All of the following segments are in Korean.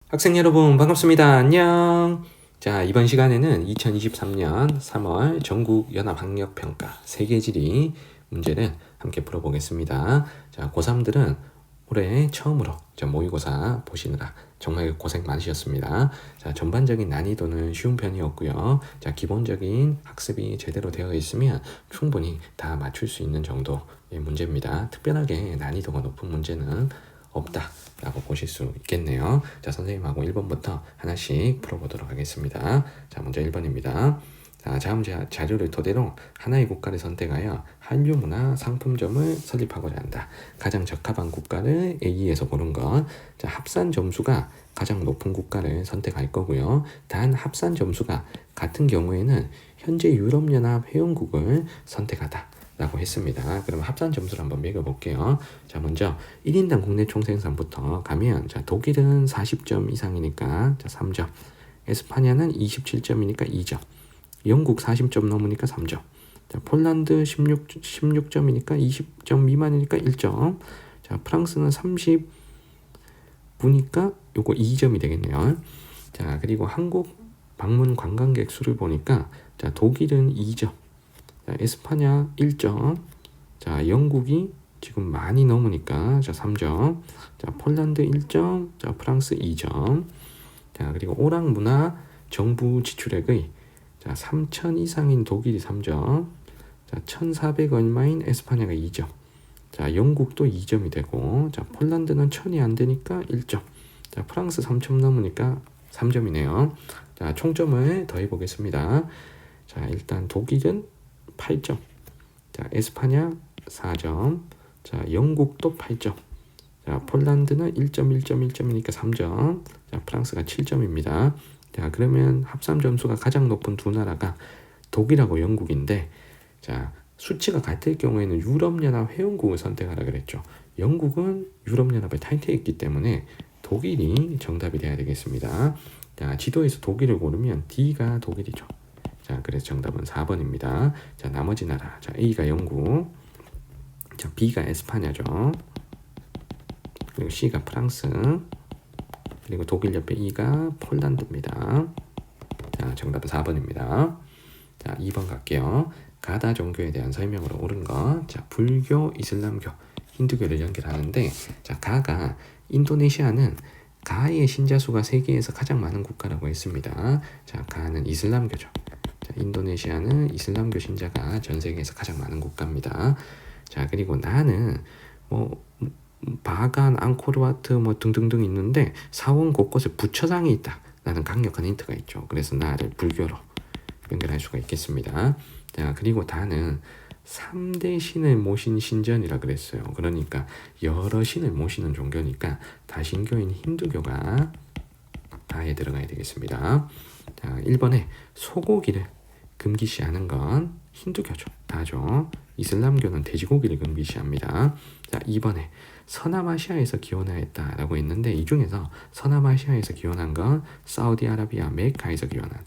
학생 여러분 반갑습니다. 안녕. 자, 이번 시간에는 2023년 3월 전국 연합학력평가 세계지리 문제를 함께 풀어보겠습니다. 자, 고3들은 올해 처음으로 모의고사 보시느라 정말 고생 많으셨습니다. 자, 전반적인 난이도는 쉬운 편이었고요. 자, 기본적인 학습이 제대로 되어 있으면 충분히 다 맞출 수 있는 정도의 문제입니다. 특별하게 난이도가 높은 문제는 없다 라고 보실 수 있겠네요. 자, 선생님하고 1번부터 하나씩 풀어보도록 하겠습니다. 자, 먼저 1번입니다. 자, 다음 자료를 토대로 하나의 국가를 선택하여 한류 문화 상품점을 설립하고자 한다. 가장 적합한 국가를 A에서 고른 것. 자, 합산 점수가 가장 높은 국가를 선택할 거고요. 단 합산 점수가 같은 경우에는 현재 유럽연합 회원국을 선택하다 라고 했습니다. 그럼 합산 점수를 한번 매겨볼게요. 자, 먼저 1인당 국내 총생산부터 가면, 자, 독일은 40점 이상이니까 자, 3점, 에스파냐는 27점이니까 2점, 영국 40점 넘으니까 3점, 자, 폴란드 16점이니까 20점 미만이니까 1점, 자, 프랑스는 30부니까 요거 2점이 되겠네요. 자, 그리고 한국 방문 관광객 수를 보니까, 자, 독일은 2점, 자, 에스파냐 1점, 자, 영국이 지금 많이 넘으니까 자, 3점, 자, 폴란드 1점, 자, 프랑스 2점, 자, 그리고 오락 문화 정부 지출액의 자, 3,000 이상인 독일이 3점, 자, 1,400 얼마인 에스파냐가 2점, 자, 영국도 2점이 되고, 자, 폴란드는 1,000이 안 되니까 1점, 자, 프랑스 3점 넘으니까 3점이네요. 자, 총점을 더해 보겠습니다. 자, 일단 독일은 8점, 자, 에스파냐 4점, 자, 영국도 8점, 자, 폴란드는 1점, 1점, 1점이니까 3점, 자, 프랑스가 7점입니다. 자, 그러면 합산 점수가 가장 높은 두 나라가 독일하고 영국인데, 자, 수치가 같을 경우에는 유럽연합 회원국을 선택하라 그랬죠. 영국은 유럽연합에 탈퇴했기 때문에 독일이 정답이 돼야 되겠습니다. 자, 지도에서 독일을 고르면 D가 독일이죠. 자, 그래서 정답은 4번입니다. 자, 나머지 나라. 자, A가 영국, 자, B가 에스파냐죠. 그리고 C가 프랑스, 그리고 독일 옆에 E가 폴란드입니다. 자, 정답은 4번입니다. 자, 2번 갈게요. 가다 종교에 대한 설명으로 옳은 것. 자, 불교, 이슬람교, 힌두교를 연결하는데, 자, 가가 인도네시아는 가의 신자 수가 세계에서 가장 많은 국가라고 했습니다. 자, 가는 이슬람교죠. 자, 인도네시아는 이슬람교 신자가 전 세계에서 가장 많은 국가입니다. 자, 그리고 나는 바간, 앙코르와트 등등등 있는데 사원 곳곳에 부처상이 있다 라는 강력한 힌트가 있죠. 그래서 나를 불교로 연결할 수가 있겠습니다. 자, 그리고 다는 3대 신을 모신 신전이라 그랬어요. 그러니까 여러 신을 모시는 종교니까 다신교인 힌두교가 다에 들어가야 되겠습니다. 자, 1번에 소고기를 금기시하는 건 힌두교죠. 다죠. 이슬람교는 돼지고기를 금기시합니다. 자, 2번에 서남아시아에서 기원하였다라고 했는데, 이 중에서 서남아시아에서 기원한 건 사우디아라비아 메카에서 기원한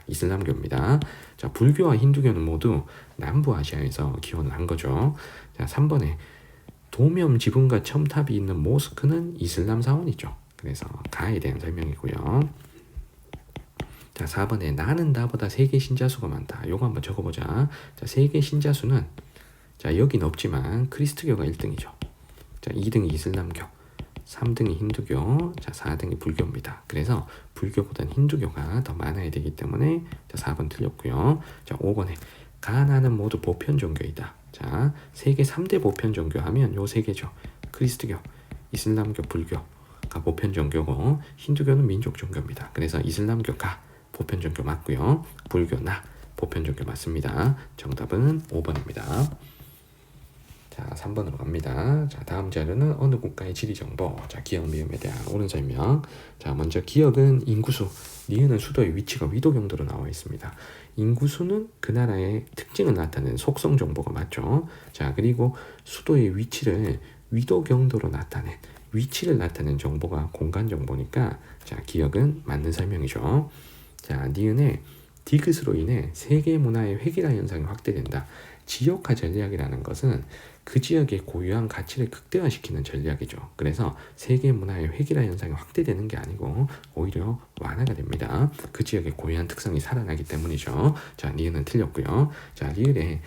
이슬람교입니다. 자, 불교와 힌두교는 모두 남부아시아에서 기원을 한 거죠. 자, 3번에 도면 지붕과 첨탑이 있는 모스크는 이슬람 사원이죠. 그래서 가에 대한 설명이고요. 자, 4번에 나는 나보다 세계 신자수가 많다. 요거 한번 적어보자. 자, 세계 신자수는, 자, 여긴 없지만 크리스트교가 1등이죠. 자, 2등이 이슬람교, 3등이 힌두교, 자, 4등이 불교입니다. 그래서 불교보다는 힌두교가 더 많아야 되기 때문에 자, 4번 틀렸고요. 자, 5번에 가나는 모두 보편 종교이다. 자, 세계 3대 보편 종교 하면 요 3개죠. 크리스트교, 이슬람교, 불교가 보편 종교고, 힌두교는 민족 종교입니다. 그래서 이슬람교가 보편 종교 맞고요. 불교나 보편 종교 맞습니다. 정답은 5번입니다. 자, 3번으로 갑니다. 자, 다음 자료는 어느 국가의 지리 정보. 자, 기억 미음에 대한 옳은 설명. 자, 먼저 기억은 인구수, 니은은 수도의 위치가 위도 경도로 나와 있습니다. 인구수는 그 나라의 특징을 나타내는 속성 정보가 맞죠. 자, 그리고 수도의 위치를 위도 경도로 나타낸 위치를 나타낸 정보가 공간 정보니까, 자, 기억은 맞는 설명이죠. 자, 니은의 디귿으로 인해 세계 문화의 획일화 현상이 확대된다. 지역화 전략이라는 것은 그 지역의 고유한 가치를 극대화시키는 전략이죠. 그래서 세계 문화의 획일화 현상이 확대되는 게 아니고 오히려 완화가 됩니다. 그 지역의 고유한 특성이 살아나기 때문이죠. 자, 리을은 틀렸고요. 자, 리을의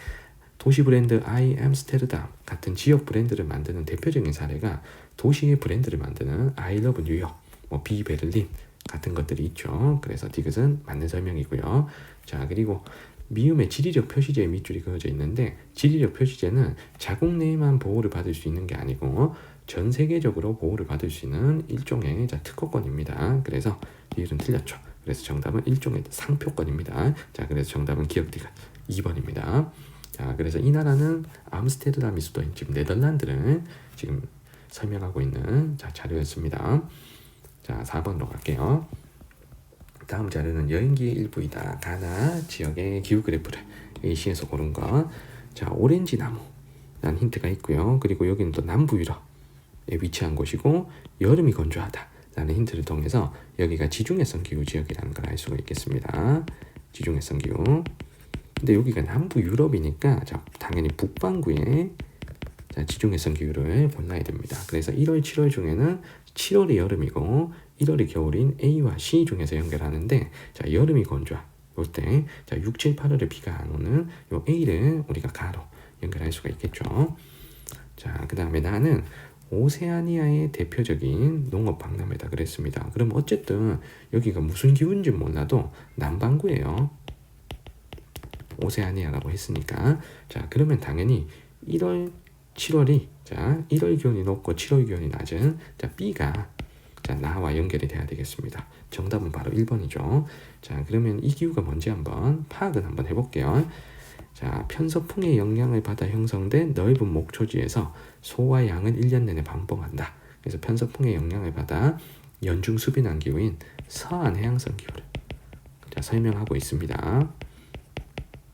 도시 브랜드 I 암스테르담 같은 지역 브랜드를 만드는 대표적인 사례가 도시의 브랜드를 만드는 I 러브 뉴욕, 비 베를린 같은 것들이 있죠. 그래서 디귿은 맞는 설명이고요. 자, 그리고 미음의 지리적 표시제의 밑줄이 그어져 있는데 지리적 표시제는 자국 내에만 보호를 받을 수 있는 게 아니고 전 세계적으로 보호를 받을 수 있는 일종의 특허권입니다. 그래서 리을은 틀렸죠. 그래서 정답은 일종의 상표권입니다. 자, 그래서 정답은 기억 디귿 2번입니다. 자, 그래서 이 나라는 암스테르담이 수도인 지금 네덜란드를 지금 설명하고 있는 자료였습니다. 자, 4번으로 갈게요. 다음 자료는 여행기의 일부이다. 가나 지역의 기후 그래프를 A시에서 고른 것. 자, 오렌지 나무라는 힌트가 있고요. 그리고 여기는 또 남부 유럽에 위치한 곳이고 여름이 건조하다라는 힌트를 통해서 여기가 지중해성 기후 지역이라는 걸 알 수가 있겠습니다. 지중해성 기후. 근데 여기가 남부 유럽이니까 당연히 북반구에 지중해성 기후를 골라야 됩니다. 그래서 1월, 7월 중에는 7월이 여름이고 1월이 겨울인 A와 C 중에서 연결하는데 여름이 건조한 이때 6, 7, 8월에 비가 안 오는 요 A를 우리가 가로 연결할 수가 있겠죠. 자, 그 다음에 나는 오세아니아의 대표적인 농업 박람회다 그랬습니다. 그럼 어쨌든 여기가 무슨 기후인지 몰라도 남반구예요. 오세아니아라고 했으니까 자, 그러면 당연히 1월, 7월이 1월 기온이 높고 7월 기온이 낮은 B가 나와 연결이 돼야 되겠습니다. 정답은 바로 1번이죠. 자, 그러면 이 기후가 뭔지 한번 파악을 한번 해볼게요. 자, 편서풍의 영향을 받아 형성된 넓은 목초지에서 소와 양은 1년 내내 방봉한다. 그래서 편서풍의 영향을 받아 연중 수빈한 기후인 서한 해양성 기후를 설명하고 있습니다.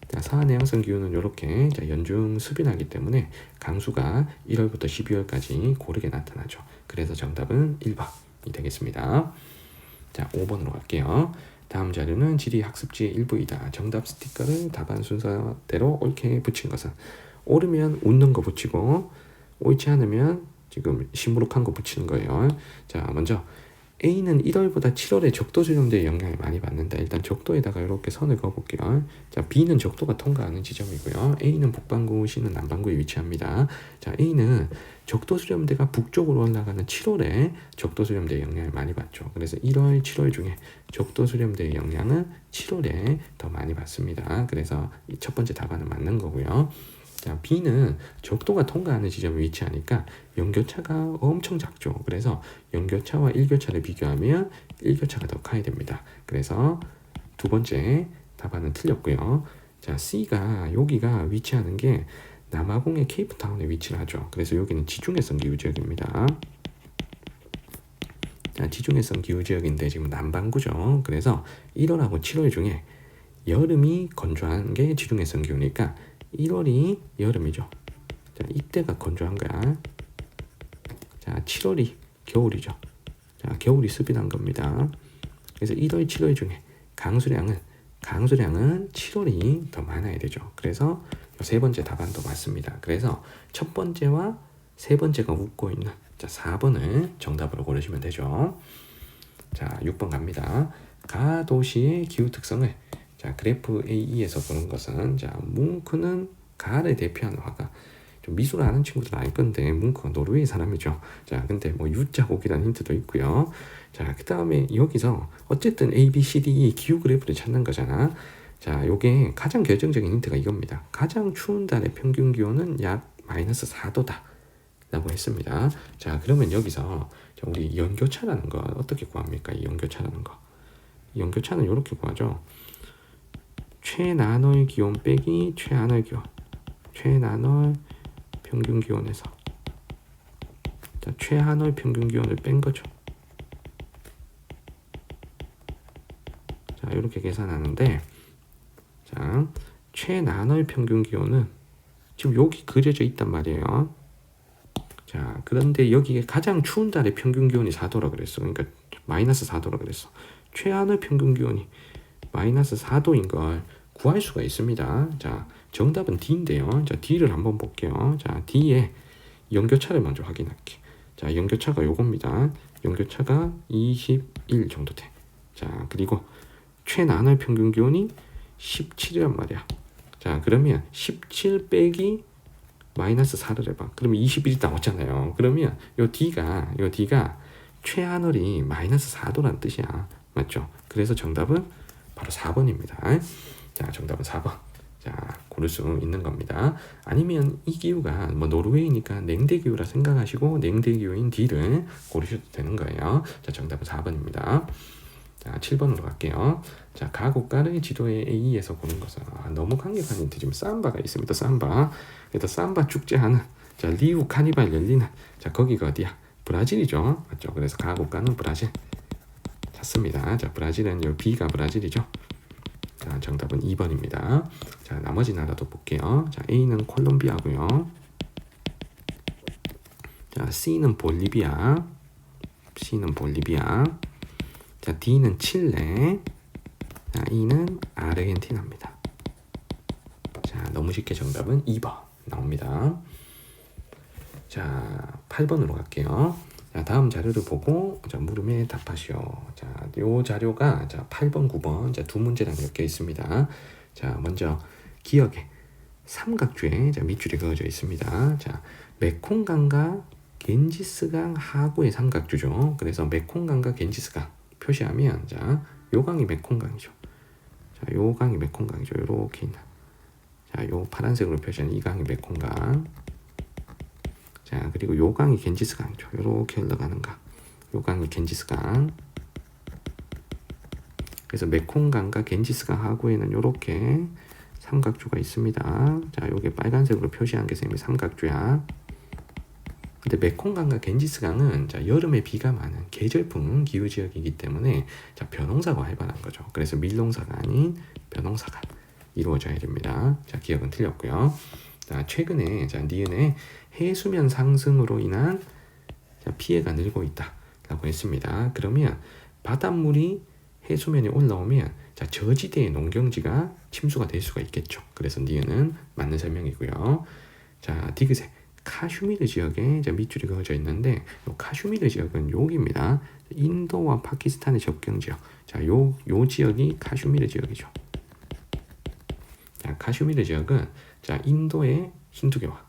자, 서한 해양성 기후는 이렇게 연중 수빈하기 때문에 강수가 1월부터 12월까지 고르게 나타나죠. 그래서 정답은 1번이 되겠습니다. 자, 5번으로 갈게요. 다음 자료는 지리 학습지의 일부이다. 정답 스티커를 답안 순서대로 옳게 붙인 것은 옳으면 웃는 거 붙이고 옳지 않으면 지금 시무룩한 거 붙이는 거예요. 자, 먼저 A는 1월보다 7월에 적도 수렴대의 영향을 많이 받는다. 일단 적도에다가 이렇게 선을 그어볼게요. 자, B는 적도가 통과하는 지점이고요. A는 북반구, C는 남반구에 위치합니다. 자, A는 적도 수렴대가 북쪽으로 올라가는 7월에 적도 수렴대의 영향을 많이 받죠. 그래서 1월, 7월 중에 적도 수렴대의 영향은 7월에 더 많이 받습니다. 그래서 첫 번째 답안은 맞는 거고요. 자, B는 적도가 통과하는 지점에 위치하니까 연교차가 엄청 작죠. 그래서 연교차와 일교차를 비교하면 일교차가 더 커야 됩니다. 그래서 두 번째 답안은 틀렸고요. 자, C가 여기가 위치하는 게 남아공의 케이프타운에 위치를 하죠. 그래서 여기는 지중해성 기후 지역입니다. 자, 지중해성 기후 지역인데 지금 남반구죠. 그래서 1월하고 7월 중에 여름이 건조한 게 지중해성 기후니까 1월이 여름이죠. 자, 이때가 건조한 거야. 자, 7월이 겨울이죠. 자, 겨울이 수빈한 겁니다. 그래서 1월, 7월 중에 강수량은 7월이 더 많아야 되죠. 그래서 세 번째 답안도 맞습니다. 그래서 첫 번째와 세 번째가 웃고 있는 4번을 정답으로 고르시면 되죠. 자, 6번 갑니다. 가 도시의 기후 특성을 그래프 AE에서 보는 것은 뭉크는 가를 대표하는 화가 좀 미술을 아는 친구들은 알 건데 뭉크가 노르웨이 사람이죠. 자, 근데 U자곡이라는 힌트도 있고요. 자, 그 다음에 여기서 어쨌든 A, B, C, D, E 기후 그래프를 찾는 거잖아. 자, 요게 가장 결정적인 힌트가 이겁니다. 가장 추운 달의 평균 기온은 약 마이너스 4도다 라고 했습니다. 자, 그러면 여기서 우리 연교차라는 거 어떻게 구합니까? 이 연교차라는 거. 연교차는 이렇게 구하죠. 최나널 기온 빼기 최하늘 기온. 최나널 평균 기온에서 최하늘 평균 기온을 뺀 거죠. 자, 이렇게 계산하는데 최나널 평균 기온은 지금 여기 그려져 있단 말이에요. 자, 그런데 여기에 가장 추운 달의 평균 기온이 4도라 그랬어. 그러니까 마이너스 4도라 그랬어. 최하늘 평균 기온이 마이너스 4도인 걸 구할 수가 있습니다. 자, 정답은 D인데요. 자, D를 한번 볼게요. 자, D에 연교차를 먼저 확인할게. 자, 연교차가 요겁니다. 연교차가 21 정도 돼. 자, 그리고 최나널 평균 기온이 17이란 말이야. 자, 그러면 17 빼기 마이너스 4를 해봐. 그러면 21이 나왔잖아요. 그러면 요 D가 최하늘이 마이너스 4도란 뜻이야. 맞죠? 그래서 정답은 바로 4번입니다. 자, 정답은 4번. 자, 고를 수 있는 겁니다. 아니면 이 기후가 뭐 노르웨이니까 냉대 기후라 생각하시고 냉대 기후인 D를 고르셔도 되는 거예요. 자, 정답은 4번입니다. 자, 7번으로 갈게요. 자, 가곡가를 지도의 A에서 고른 것은 너무 강력한 힌트. 지금 삼바가 있습니다. 삼바. 그래서 삼바 축제하는 자, 리우 카니발 열리는 자, 거기가 어디야? 브라질이죠. 맞죠? 그래서 가곡가는 브라질. 찾습니다. 자, 브라질은 요 B가 브라질이죠. 자, 정답은 2번입니다. 자, 나머지 나라도 볼게요. 자, A는 콜롬비아고요. 자, C는 볼리비아. 자, D는 칠레. 자, E는 아르헨티나입니다. 자, 너무 쉽게 정답은 2번 나옵니다. 자, 8번으로 갈게요. 자, 다음 자료를 보고 자, 물음에 답하시오. 자, 요 자료가 자, 8번, 9번 자, 두 문제랑 엮여 있습니다. 자, 먼저 기억에 삼각주에 자, 밑줄이 그어져 있습니다. 자, 메콩강과 겐지스강 하구의 삼각주죠. 그래서 메콩강과 겐지스강 표시하면 자, 요 강이 메콩강이죠. 자, 요 강이 메콩강이죠. 요렇게 있는. 자, 요 파란색으로 표시하는 이 강이 메콩강. 자, 그리고 요 강이 겐지스강이죠. 요렇게 흘러가는 강. 요 강이 겐지스강. 그래서 메콩강과 겐지스강 하구에는 요렇게 삼각주가 있습니다. 자, 요게 빨간색으로 표시한 게 선생님이 삼각주야. 근데 메콩강과 겐지스강은 자, 여름에 비가 많은 계절풍 기후 지역이기 때문에 자, 변홍사가 활발한 거죠. 그래서 밀농사가 아닌 변홍사가 이루어져야 됩니다. 자, 기억은 틀렸고요. 자, 최근에 자, 니은의 해수면 상승으로 인한 자, 피해가 늘고 있다라고 했습니다. 그러면 바닷물이 해수면에 올라오면 자, 저지대의 농경지가 침수가 될 수가 있겠죠. 그래서 니은은 맞는 설명이고요. 자, 디귿의 카슈미르 지역에 자, 밑줄이 그어져 있는데 요 카슈미르 지역은 여기입니다. 인도와 파키스탄의 접경 지역. 자, 요 지역이 카슈미르 지역이죠. 자, 카슈미르 지역은 자, 인도의 힌두교와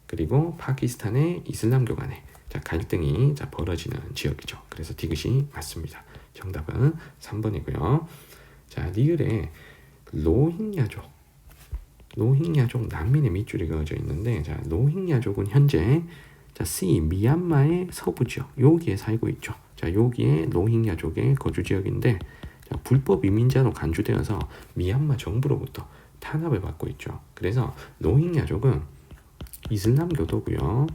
그리고 파키스탄의 이슬람교 간의 자, 갈등이 자, 벌어지는 지역이죠. 그래서 디귿이 맞습니다. 정답은 3번이고요. 자, 리을에 로힝야족 난민의 밑줄이 그어져 있는데 자, 로힝야족은 현재 자, C 미얀마의 서부 지역 여기에 살고 있죠. 자, 여기에 로힝야족의 거주 지역인데 자, 불법 이민자로 간주되어서 미얀마 정부로부터 탄압을 받고 있죠. 그래서 로힝야족은 이슬람교도고요.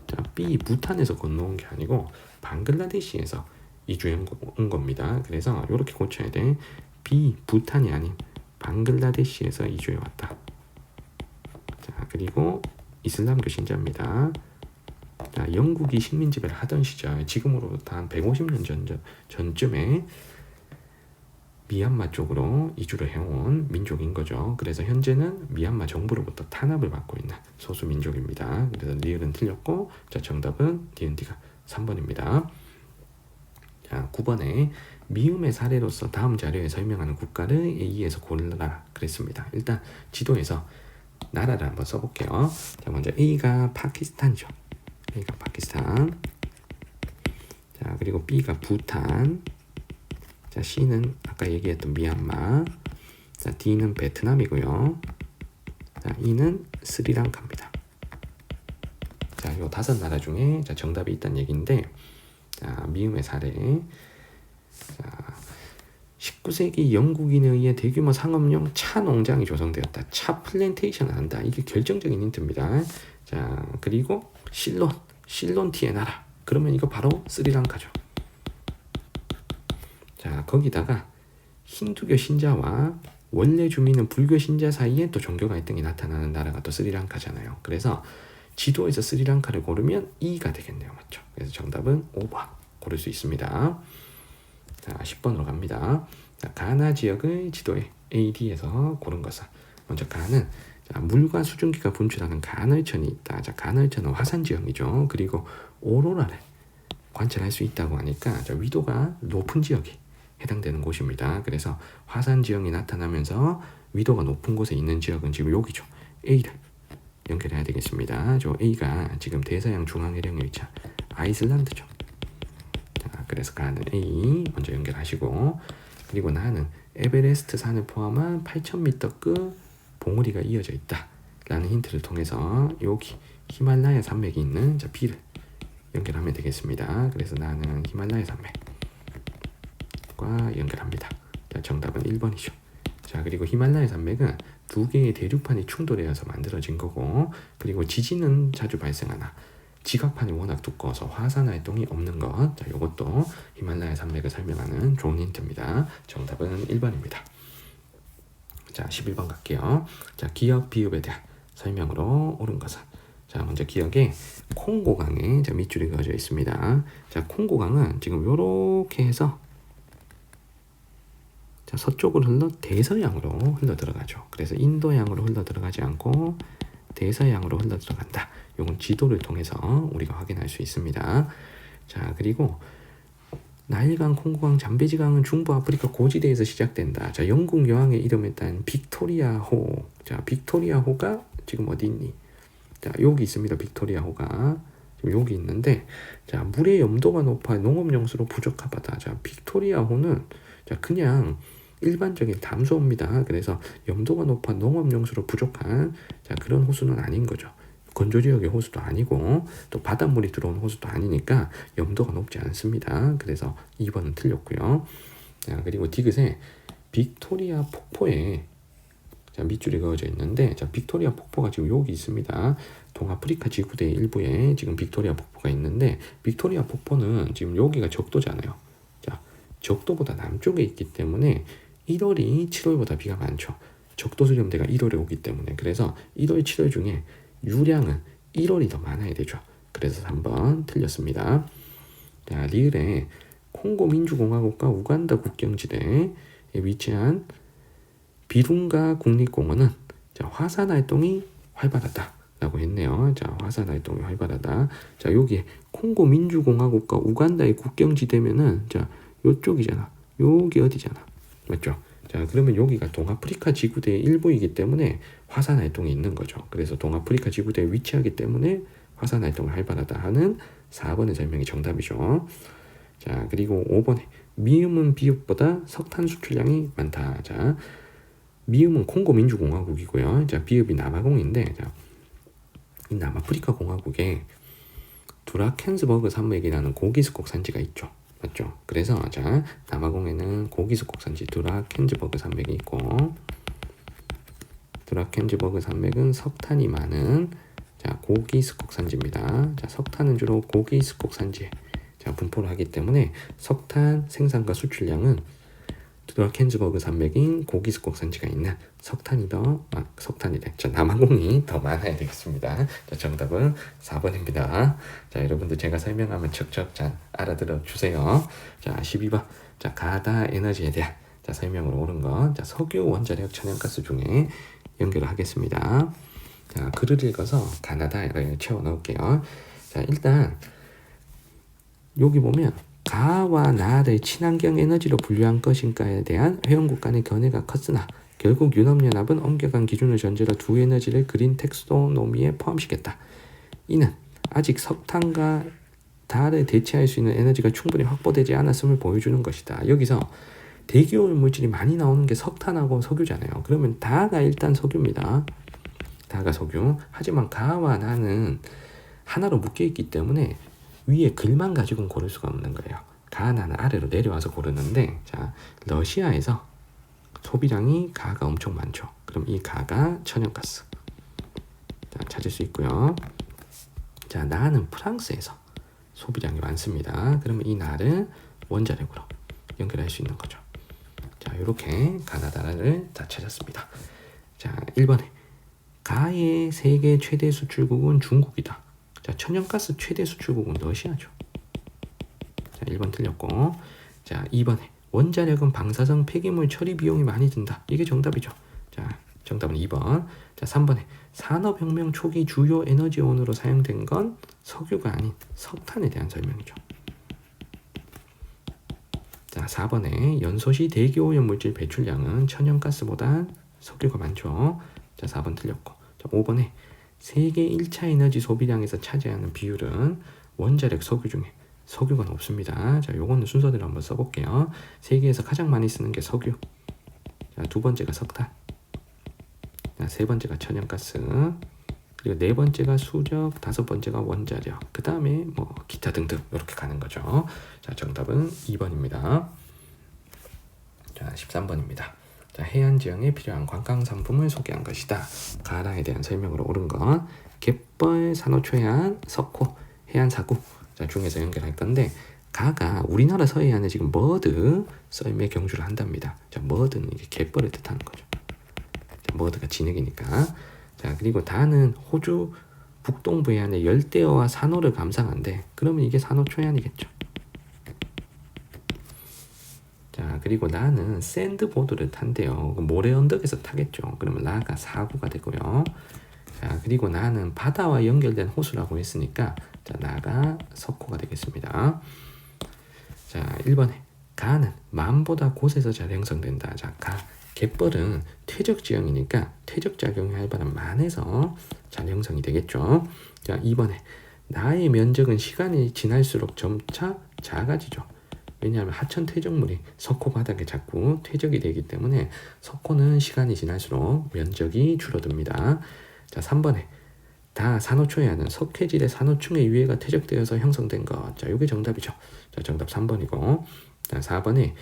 자, B 부탄에서 건너온 게 아니고 방글라데시에서 이주해 온 겁니다. 그래서 이렇게 고쳐야 돼. B 부탄이 아닌 방글라데시에서 이주해 왔다. 자, 그리고 이슬람교 신자입니다. 자, 영국이 식민지배를 하던 시절 지금으로부터 한 150년 전쯤에 미얀마 쪽으로 이주를 해온 민족인 거죠. 그래서 현재는 미얀마 정부로부터 탄압을 받고 있는 소수 민족입니다. 그래서 리을은 틀렸고 자, 정답은 D&D가 3번입니다. 자, 9번에 미음의 사례로서 다음 자료에 설명하는 국가를 A에서 고르라 그랬습니다. 일단 지도에서 나라를 한번 써볼게요. 자, 먼저 A가 파키스탄이죠. A가 파키스탄. 자, 그리고 B가 부탄. 자, C는 아까 얘기했던 미얀마. 자, D는 베트남이고요. 자, E는 스리랑카입니다. 자, 요 5나라 중에 자, 정답이 있다는 얘기인데 자, 미음의 사례. 자, 19세기 영국인에 의해 대규모 상업용 차 농장이 조성되었다. 차 플랜테이션을 한다. 이게 결정적인 힌트입니다. 자, 그리고 실론티의 나라. 그러면 이거 바로 스리랑카죠. 자, 거기다가 힌두교 신자와 원래 주민은 불교 신자 사이에 또 종교 갈등이 나타나는 나라가 또 스리랑카잖아요. 그래서 지도에서 스리랑카를 고르면 E가 되겠네요. 맞죠? 그래서 정답은 5번 고를 수 있습니다. 자, 10번으로 갑니다. 자, 가나 지역을 지도에 AD에서 고른 것은 먼저 가는 자, 물과 수증기가 분출하는 간헐천이 있다. 자, 간헐천은 화산 지형이죠. 그리고 오로라를 관찰할 수 있다고 하니까 자, 위도가 높은 지역이 해당되는 곳입니다. 그래서 화산 지형이 나타나면서 위도가 높은 곳에 있는 지역은 지금 여기죠. A를 연결해야 되겠습니다. 저 A가 지금 대서양 중앙해령에 위치한 아이슬란드죠. 자, 그래서 가는 A 먼저 연결하시고, 그리고 나는 에베레스트 산을 포함한 8,000m급 봉우리가 이어져 있다 라는 힌트를 통해서 여기 히말라야 산맥이 있는 자, B를 연결하면 되겠습니다. 그래서 나는 히말라야 산맥과 연결합니다. 자, 정답은 1번이죠. 자, 그리고 히말라야 산맥은 두 개의 대륙판이 충돌하여서 만들어진 거고, 그리고 지진은 자주 발생하나 지각판이 워낙 두꺼워서 화산 활동이 없는 것. 자, 이것도 히말라야 산맥을 설명하는 좋은 힌트입니다. 정답은 1번입니다. 자, 11번 갈게요. 자, 기역 비읍에 대한 설명으로 옳은 것은, 자, 먼저 기역에 콩고강에 자, 밑줄이 그어져 있습니다. 자, 콩고강은 지금 요렇게 해서 자, 서쪽으로 흘러 대서양으로 흘러 들어가죠. 그래서 인도양으로 흘러 들어가지 않고 대서양으로 흘러 들어간다. 이건 지도를 통해서 우리가 확인할 수 있습니다. 자, 그리고 나일강, 콩고강, 잠베지강은 중부 아프리카 고지대에서 시작된다. 자, 영국 여왕의 이름에 딴 빅토리아호. 자, 빅토리아호가 지금 어디 있니? 자, 여기 있습니다. 빅토리아호가 지금 여기 있는데, 자, 물의 염도가 높아 농업용수로 부적합하다. 자, 빅토리아호는 자, 그냥 일반적인 담소호입니다. 그래서 염도가 높아 농업용수로 부족한 자, 그런 호수는 아닌 거죠. 건조지역의 호수도 아니고 또 바닷물이 들어온 호수도 아니니까 염도가 높지 않습니다. 그래서 2번은 틀렸고요. 자, 그리고 디귿에 빅토리아 폭포에 자, 밑줄이 그어져 있는데, 자, 빅토리아 폭포가 지금 여기 있습니다. 동아프리카 지구대 일부에 지금 빅토리아 폭포가 있는데, 빅토리아 폭포는 지금 여기가 적도잖아요. 자, 적도보다 남쪽에 있기 때문에 1월이 7월보다 비가 많죠. 적도 수렴대가 1월에 오기 때문에. 그래서 1월, 7월 중에 유량은 1월이 더 많아야 되죠. 그래서 3번 틀렸습니다. 자, 리을에 콩고 민주공화국과 우간다 국경지대에 위치한 비룬가 국립공원은 자, 화산 활동이 활발하다 라고 했네요. 자, 화산 활동이 활발하다. 자, 여기에 콩고 민주공화국과 우간다의 국경지대면은 자, 요쪽이잖아. 여기 어디잖아. 맞죠? 자, 그러면 여기가 동아프리카 지구대의 일부이기 때문에 화산 활동이 있는 거죠. 그래서 동아프리카 지구대에 위치하기 때문에 화산 활동이 활발하다 하는 4번의 설명이 정답이죠. 자, 그리고 5번에 미음은 비읍보다 석탄 수출량이 많다. 자, 미음은 콩고 민주공화국이고요. 자, 비읍이 남아공인데, 자, 이 남아프리카 공화국에 두라켄스버그 산맥이라는 고기스콕 산지가 있죠. 맞죠? 그래서 자, 남아공에는 고기스콕 산지 두라켄즈버그 산맥이 있고, 두라켄즈버그 산맥은 석탄이 많은 자, 고기스콕 산지입니다. 자, 석탄은 주로 고기스콕 산지에 자, 분포를 하기 때문에 석탄 생산과 수출량은 두라켄즈버그 산맥인 고기스콕 산지가 있는 석탄이래. 자, 남아공이 더 많아야 되겠습니다. 자, 정답은 4번입니다. 자, 여러분들 제가 설명하면 척척 잘 알아들어 주세요. 자, 12번. 자, 가다 에너지에 대한 자, 설명으로 옳은 것. 자, 석유, 원자력, 천연가스 중에 연결을 하겠습니다. 자, 글을 읽어서 가나다를 채워 넣을게요. 자, 일단 여기 보면 가와 나를 친환경 에너지로 분류한 것인가에 대한 회원국 간의 견해가 컸으나 결국 유럽연합은 엄격한 기준을 전제로 두 에너지를 그린 텍소노미에 포함시켰다. 이는 아직 석탄과 달을 대체할 수 있는 에너지가 충분히 확보되지 않았음을 보여주는 것이다. 여기서 대기오염 물질이 많이 나오는 게 석탄하고 석유잖아요. 그러면 다가 일단 석유입니다. 다가 석유. 하지만 가와 나는 하나로 묶여있기 때문에 위에 글만 가지고는 고를 수가 없는 거예요. 가, 나는 아래로 내려와서 고르는데, 자, 러시아에서 소비량이 가가 엄청 많죠. 그럼 이 가가 천연가스. 자, 찾을 수 있고요. 자, 나는 프랑스에서 소비량이 많습니다. 그러면 이 나를 원자력으로 연결할 수 있는 거죠. 자, 이렇게 가나다를 다 찾았습니다. 자, 1번에 가의 세계 최대 수출국은 중국이다. 자, 천연가스 최대 수출국은 러시아죠. 자, 1번 틀렸고, 자, 2번에 원자력은 방사성 폐기물 처리 비용이 많이 든다. 이게 정답이죠. 자, 정답은 2번. 자, 3번에 산업혁명 초기 주요 에너지원으로 사용된 건 석유가 아닌 석탄에 대한 설명이죠. 자, 4번에 연소시 대기오염물질 배출량은 천연가스보다 석유가 많죠. 자, 4번 틀렸고. 자, 5번에 세계 1차 에너지 소비량에서 차지하는 비율은 원자력 석유 중에 석유가 높습니다. 자, 요거는 순서대로 한번 써볼게요. 세계에서 가장 많이 쓰는 게 석유. 자, 두 번째가 석탄. 자, 세 번째가 천연가스. 그리고 네 번째가 수적, 다섯 번째가 원자력. 그 다음에 뭐 기타 등등 이렇게 가는 거죠. 자, 정답은 2번입니다. 자, 13번입니다. 자, 해안 지형에 필요한 관광 상품을 소개한 것이다. 가라에 대한 설명으로 옳은 건 갯벌, 산호초해안, 석호, 해안 사구 자, 중에서 연결할 건데 가가 우리나라 서해안에 지금 머드 썰매 경주를 한답니다. 자, 머드는 이게 갯벌을 뜻하는 거죠. 자, 머드가 진흙이니까. 자, 그리고 다는 호주 북동부 해안의 열대어와 산호를 감상한대. 그러면 이게 산호초해안이겠죠. 자, 그리고 나는 샌드보드를 탄대요. 모래 언덕에서 타겠죠. 그러면 나가 사구가 되고요. 자, 그리고 나는 바다와 연결된 호수라고 했으니까 자, 나가 석호가 되겠습니다. 자, 1번에 가는 만보다 곳에서 잘 형성된다. 자, 가 갯벌은 퇴적 지형이니까 퇴적 작용이 활발한 만에서 잘 형성이 되겠죠. 자, 2번에 나의 면적은 시간이 지날수록 점차 작아지죠. 왜냐하면 하천 퇴적물이 석호 바닥에 자꾸 퇴적이 되기 때문에 석호는 시간이 지날수록 면적이 줄어듭니다. 자, 3번에 다 산호초해안은 석회질의 산호층의 위에가 퇴적되어서 형성된 것. 자, 이게 정답이죠. 자, 정답 3번이고. 자, 4번에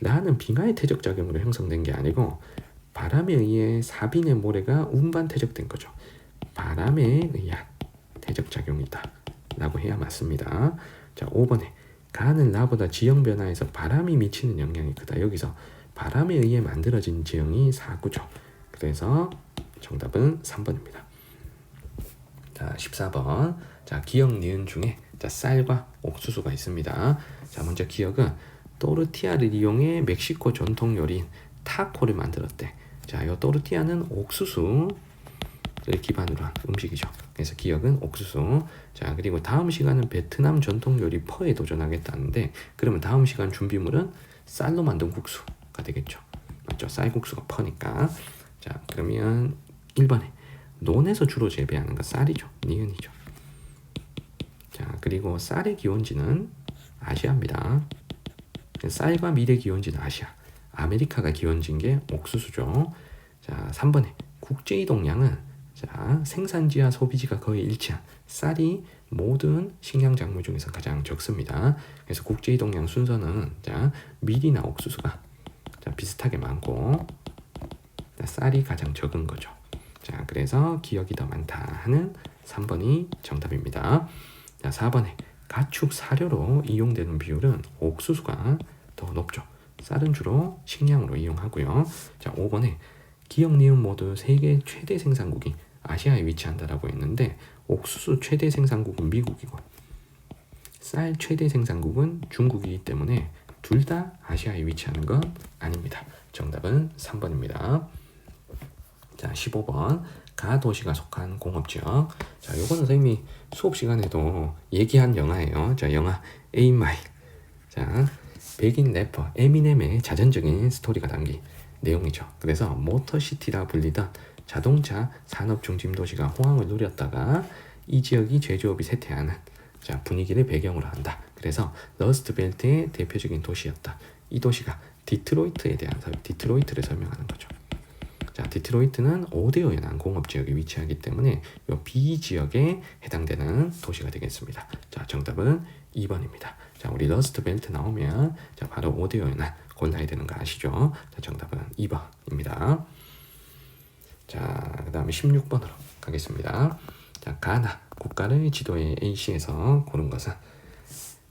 라는 빙하의 퇴적 작용으로 형성된 게 아니고 바람에 의해 사빈의 모래가 운반 퇴적된 거죠. 바람에 의한 퇴적 작용이다 라고 해야 맞습니다. 자, 5번에 가는 나보다 지형 변화에서 바람이 미치는 영향이 크다. 여기서 바람에 의해 만들어진 지형이 사구죠. 그래서 정답은 3번입니다. 자, 14번. 자, 기역 니은 중에 자, 쌀과 옥수수가 있습니다. 자, 먼저 기역은 또르티아를 이용해 멕시코 전통 요리인 타코를 만들었대. 자, 이 또르티아는 옥수수를 기반으로 한 음식이죠. 그래서 기역은 옥수수. 자, 그리고 다음 시간은 베트남 전통 요리 퍼에 도전하겠다는데 그러면 다음 시간 준비물은 쌀로 만든 국수가 되겠죠. 맞죠? 쌀국수가 퍼니까. 자, 그러면 1번에 논에서 주로 재배하는 거 쌀이죠. 니은이죠. 자, 그리고 쌀의 기원지는 아시아입니다. 쌀과 밀의 기원지는 아시아. 아메리카가 기원지인 게 옥수수죠. 자, 3번에 국제이동량은 자, 생산지와 소비지가 거의 일치한 쌀이 모든 식량 작물 중에서 가장 적습니다. 그래서 국제이동량 순서는 자, 밀이나 옥수수가 자, 비슷하게 많고 자, 쌀이 가장 적은 거죠. 자, 그래서 기역이 더 많다 하는 3번이 정답입니다. 자, 4번에 가축 사료로 이용되는 비율은 옥수수가 더 높죠. 쌀은 주로 식량으로 이용하고요. 자, 5번에 기역, 니은 모두 세계 최대 생산국이 아시아에 위치한다라고 했는데 옥수수 최대 생산국은 미국이고 쌀 최대 생산국은 중국이기 때문에 둘 다 아시아에 위치하는 건 아닙니다. 정답은 3번입니다. 자, 15번. 가 도시가 속한 공업지역. 자, 요거는 선생님이 수업 시간에도 얘기한 영화예요. 자, 영화 8 마일. 자, 백인 래퍼 에미넴의 자전적인 스토리가 담긴 내용이죠. 그래서 모터시티라 불리던 자동차 산업 중심 도시가 호황을 누렸다가 이 지역이 제조업이 쇠퇴하는 자, 분위기를 배경으로 한다. 그래서 러스트벨트의 대표적인 도시였다. 이 도시가 디트로이트에 대한 디트로이트를 설명하는 거죠. 자, 디트로이트는 오데오연안 공업지역에 위치하기 때문에 이 B 지역에 해당되는 도시가 되겠습니다. 자, 정답은 2번입니다. 자, 우리 러스트벨트 나오면 자, 바로 오데오연안 골라야 되는 거 아시죠? 자, 정답은 2번입니다. 자, 그 다음에 16번으로 가겠습니다. 자, 가나 국가를 지도의 A씨에서 고른 것은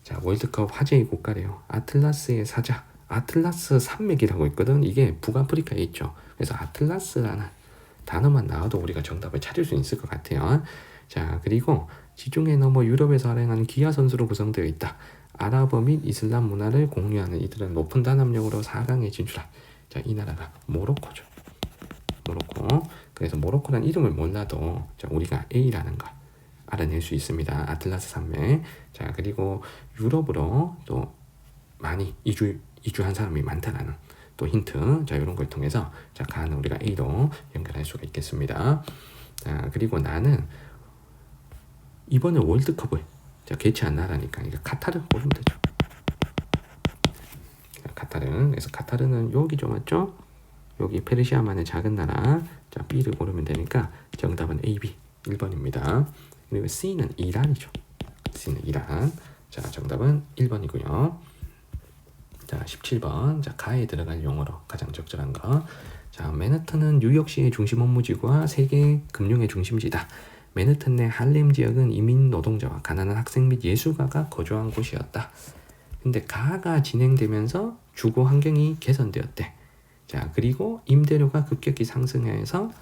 자, 월드컵 화제의 국가래요. 아틀라스의 사자, 아틀라스 산맥이라고 있거든. 이게 북아프리카에 있죠. 그래서 아틀라스라는 단어만 나와도 우리가 정답을 찾을 수 있을 것 같아요. 자, 그리고 지중해 넘어 유럽에서 활행하는 기아 선수로 구성되어 있다. 아랍어 및 이슬람 문화를 공유하는 이들은 높은 단합력으로 4강에 진출한 자, 이 나라가 모로코죠. 모로코. 그래서 모로코란 이름을 몰라도 자, 우리가 A라는 거 알아낼 수 있습니다. 아틀라스 산맥. 자, 그리고 유럽으로 또 많이 이주한 사람이 많다라는 또 힌트. 자, 이런 걸 통해서 자, 가는 우리가 A로 연결할 수가 있겠습니다. 자, 그리고 나는 이번에 월드컵을 자, 개최한 나라니까 이거 카타르 보면 되죠. 자, 카타르. 그래서 카타르는 여기죠, 맞죠? 여기 페르시아만의 작은 나라. 자, B를 고르면 되니까 정답은 A, B 1번입니다. 그리고 C는 이란이죠. C는 이란. 자, 정답은 1번이고요. 자, 17번. 자, 가에 들어갈 용어로 가장 적절한 거. 자, 맨하탄은 뉴욕시의 중심 업무지구와 세계 금융의 중심지다. 맨하탄 내 할렘 지역은 이민 노동자와 가난한 학생 및 예술가가 거주한 곳이었다. 근데 가가 진행되면서 주거 환경이 개선되었대. 자, 그리고 임대료가 급격히 상승해서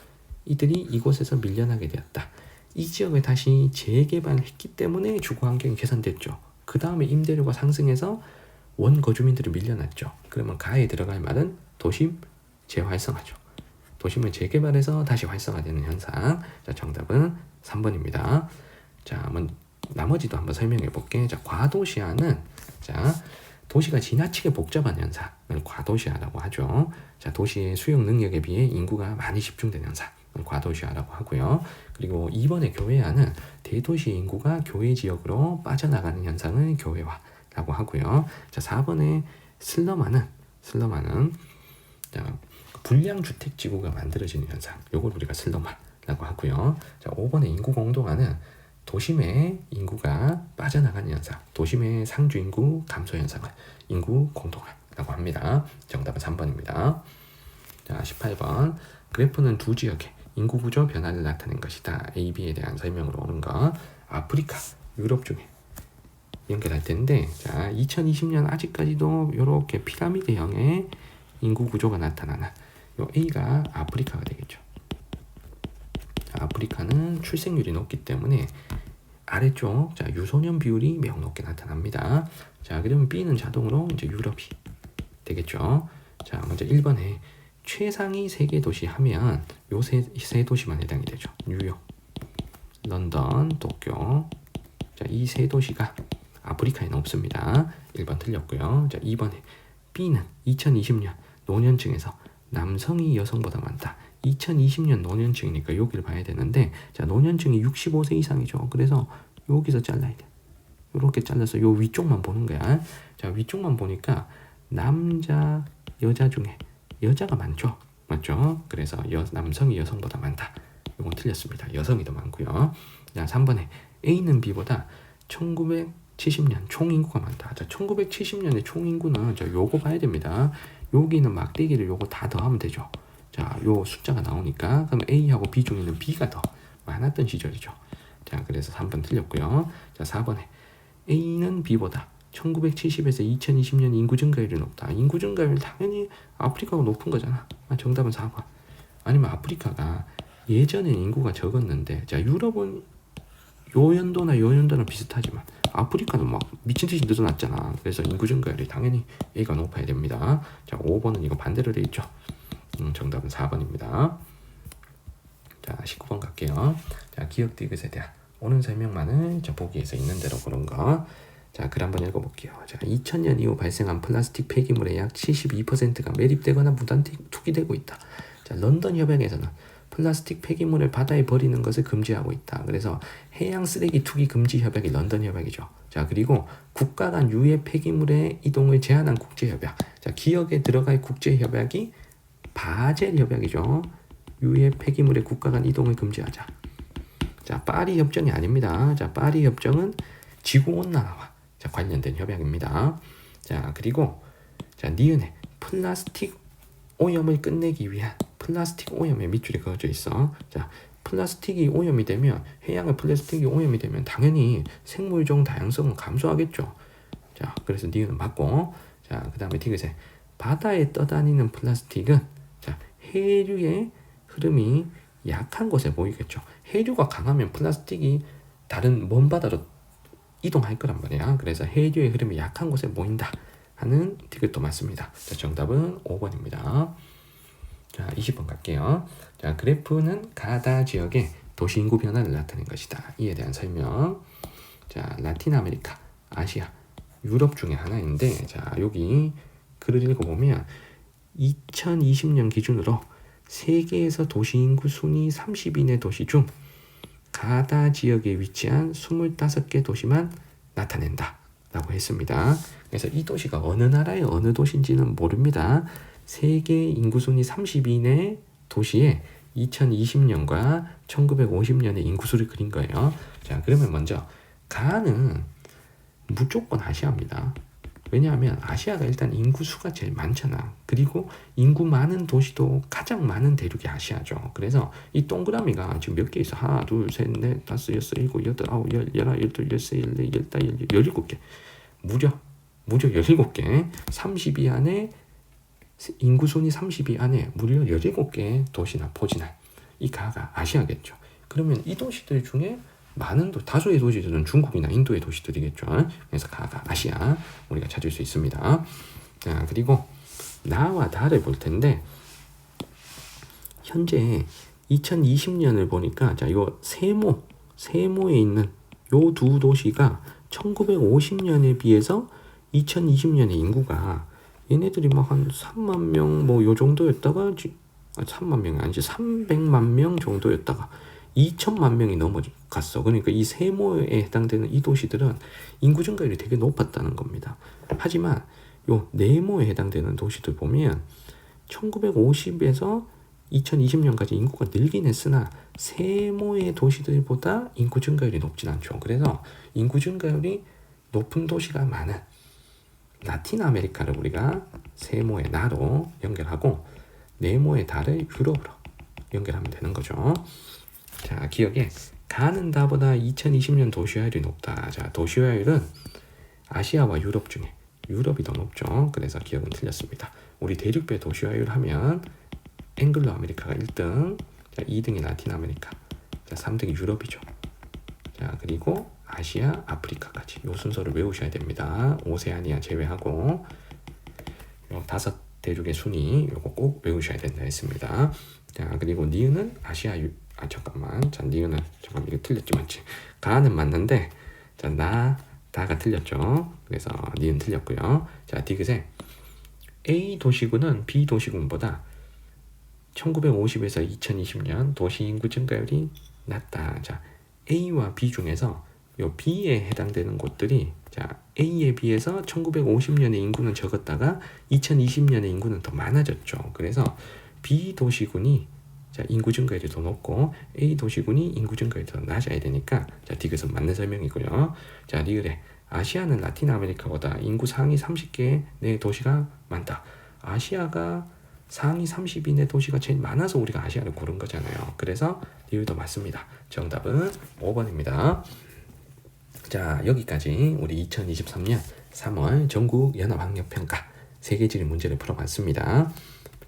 이들이 이곳에서 밀려나게 되었다. 이 지역을 다시 재개발했기 때문에 주거 환경이 개선됐죠. 그 다음에 임대료가 상승해서 원거주민들이 밀려났죠. 그러면 가에 들어갈 말은 도심 재활성화죠. 도심을 재개발해서 다시 활성화되는 현상. 자, 정답은 3번입니다. 자, 나머지도 한번 설명해 볼게. 자, 과도시화는 자, 도시가 지나치게 복잡한 현상을 과도시화라고 하죠. 자, 도시의 수용 능력에 비해 인구가 많이 집중된 현상을 과도시화라고 하고요. 그리고 2번의 교외화는 대도시 인구가 교외 지역으로 빠져나가는 현상을 교외화라고 하고요. 자, 4번의 슬럼화는 자, 불량 주택 지구가 만들어지는 현상. 요걸 우리가 슬럼화라고 하고요. 자, 5번의 인구 공동화는 도심의 인구가 빠져나가는 현상, 도심의 상주 인구 감소 현상을 인구 공동화라고 합니다. 정답은 3번입니다. 자, 18번. 그래프는 두 지역의 인구 구조 변화를 나타낸 것이다. A, B에 대한 설명으로 오는 거. 아프리카, 유럽 중에 연결할 텐데, 자, 2020년 아직까지도 이렇게 피라미드형의 인구 구조가 나타나는 요 A가 아프리카가 되겠죠. 아프리카는 출생률이 높기 때문에 아래쪽 자, 유소년 비율이 매우 높게 나타납니다. 자, 그러면 B는 자동으로 이제 유럽이 되겠죠. 자, 먼저 1번에 최상위 세계 도시 하면 요 세 도시만 해당이 되죠. 뉴욕, 런던, 도쿄. 자, 이 세 도시가 아프리카에는 없습니다. 1번 틀렸고요. 자, 2번에 B는 2020년 노년층에서 남성이 여성보다 많다. 2020년 노년층이니까 여기를 봐야 되는데, 자, 노년층이 65세 이상이죠. 그래서 여기서 잘라야 돼. 이렇게 잘라서 요 위쪽만 보는 거야. 자, 위쪽만 보니까 남자, 여자 중에 여자가 많죠. 맞죠? 그래서 남성이 여성보다 많다. 이건 틀렸습니다. 여성이 더 많고요. 자, 3번에 A는 B보다 1970년 총인구가 많다. 자, 1970년의 총인구는 자, 요거 봐야 됩니다. 여기는 막대기를 요거 다 더하면 되죠. 자, 요 숫자가 나오니까 그럼 A하고 B 중에는 B가 더 많았던 시절이죠. 자, 그래서 3번 틀렸고요. 자, 4번에 A는 B보다 1970에서 2020년 인구 증가율이 높다. 인구 증가율 당연히 아프리카가 높은 거잖아. 정답은 4번. 아니면 아프리카가 예전엔 인구가 적었는데, 자, 유럽은 요 연도나 요 연도는 비슷하지만 아프리카는 막 미친 듯이 늘어났잖아. 그래서 인구 증가율이 당연히 A가 높아야 됩니다. 자, 5번은 이거 반대로 돼 있죠. 정답은 4번입니다. 자, 19번 갈게요. 자, 기억 디귿에 대한 오는 설명만을 저 보기에서 있는 대로 그런 거. 자, 글 한번 읽어볼게요. 자, 2000년 이후 발생한 플라스틱 폐기물의 약 72%가 매립되거나 무단 투기되고 있다. 자, 런던 협약에서는 플라스틱 폐기물을 바다에 버리는 것을 금지하고 있다. 그래서 해양 쓰레기 투기 금지 협약이 런던 협약이죠. 자, 그리고 국가 간 유해 폐기물의 이동을 제한한 국제 협약. 자, 기억에 들어갈 국제 협약이 바젤 협약이죠. 유해 폐기물의 국가 간 이동을 금지하자. 자, 파리 협정이 아닙니다. 자, 파리 협정은 지구 온난화와 자, 관련된 협약입니다. 자, 그리고 자, 니은에 플라스틱 오염을 끝내기 위한 플라스틱 오염의 밑줄이 그어져 있어. 자, 플라스틱이 오염이 되면 해양의 플라스틱이 오염이 되면 당연히 생물종 다양성은 감소하겠죠. 자, 그래서 니은은 맞고. 자, 그다음에 디귿에 바다에 떠다니는 플라스틱은 자, 해류의 흐름이 약한 곳에 보이겠죠. 해류가 강하면 플라스틱이 다른 먼 바다로 이동할 거란 말이야. 그래서 해류의 흐름이 약한 곳에 모인다 하는 디귿도 맞습니다. 자, 정답은 5번입니다. 자, 20번 갈게요. 자, 그래프는 가다 지역의 도시 인구 변화를 나타낸 것이다. 이에 대한 설명. 자, 라틴 아메리카, 아시아, 유럽 중에 하나인데, 자, 여기 글을 읽어보면 2020년 기준으로 세계에서 도시 인구 순위 30위 내 도시 중 가다 지역에 위치한 25개 도시만 나타낸다 라고 했습니다. 그래서 이 도시가 어느 나라의 어느 도시인지는 모릅니다. 세계 인구 순위 30위 내 도시에 2020년과 1950년의 인구수를 그린 거예요. 자, 그러면 먼저 가는 무조건 아시아입니다. 왜냐하면 아시아가 일단 인구수가 제일 많잖아. 그리고 인구 많은 도시도 가장 많은 대륙이 아시아죠. 그래서 이 동그라미가 지금 몇 개 있어? 하나, 둘, 셋, 넷, 다섯, 여섯, 일곱, 여덟, 아홉, 열, 열하나, 열둘, 열세, 열네, 열다, 열일곱 개. 무려 17개. 30위 안에 인구순위 30위 안에 무려 17개 도시나 포진할 이 가가 아시아겠죠. 그러면 이 도시들 중에 많은 다수의 도시들은 중국이나 인도의 도시들이겠죠. 그래서 가가 아시아 우리가 찾을 수 있습니다. 자, 그리고 나와 다를 볼 텐데 현재 2020년을 보니까 자, 요 세모에 있는 요 두 도시가 1950년에 비해서 2020년의 인구가 얘네들이 막 한 3만 명 뭐 요 정도였다가 3만 명이 아니지 300만 명 정도였다가 2천만 명이 넘어갔어. 그러니까 이 세모에 해당되는 이 도시들은 인구 증가율이 되게 높았다는 겁니다. 하지만 요 네모에 해당되는 도시들 보면 1950에서 2020년까지 인구가 늘긴 했으나 세모의 도시들보다 인구 증가율이 높진 않죠. 그래서 인구 증가율이 높은 도시가 많은 라틴 아메리카를 우리가 세모의 나로 연결하고 네모의 달을 유럽으로 연결하면 되는 거죠. 자, 기억에 가는 다보다 2020년 도시화율이 높다. 자, 도시화율은 아시아와 유럽 중에 유럽이 더 높죠. 그래서 기억은 틀렸습니다. 우리 대륙별 도시화율 하면 앵글로 아메리카가 1등, 자, 2등이 라틴 아메리카, 자, 3등이 유럽이죠. 자, 그리고 아시아, 아프리카까지 요 순서를 외우셔야 됩니다. 오세아니아 제외하고 요 5 대륙의 순위 요거 꼭 외우셔야 된다 했습니다. 자, 그리고 니은은 아시아 자, 니은은 잠깐 이거 틀렸지만 가는 맞는데 자, 다가 틀렸죠. 그래서 니은 틀렸고요. 자, 디귿에 A 도시군은 B 도시군보다 1950에서 2020년 도시 인구 증가율이 낮다. 자, A와 B 중에서 요 B에 해당되는 곳들이 자, A에 비해서 1950년의 인구는 적었다가 2020년의 인구는 더 많아졌죠. 그래서 B 도시군이 자, 인구 증가율이 더 높고 A 도시군이 인구 증가율이 더 낮아야 되니까 자, 디귿은 맞는 설명이고요. 자, 리을에 아시아는 라틴 아메리카보다 인구 상위 30개 내 도시가 많다. 아시아가 상위 30위 내 도시가 제일 많아서 우리가 아시아를 고른 거잖아요. 그래서 리을도 맞습니다. 정답은 5번입니다. 자, 여기까지 우리 2023년 3월 전국 연합학력평가 세계지리 문제를 풀어봤습니다.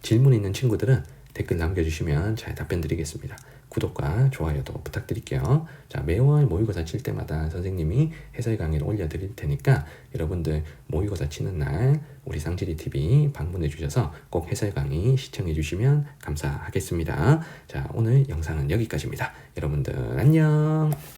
질문 있는 친구들은 댓글 남겨주시면 잘 답변 드리겠습니다. 구독과 좋아요도 부탁드릴게요. 자, 매월 모의고사 칠 때마다 선생님이 해설 강의를 올려드릴 테니까 여러분들 모의고사 치는 날 우리 쌍지리TV 방문해 주셔서 꼭 해설 강의 시청해 주시면 감사하겠습니다. 자, 오늘 영상은 여기까지입니다. 여러분들 안녕.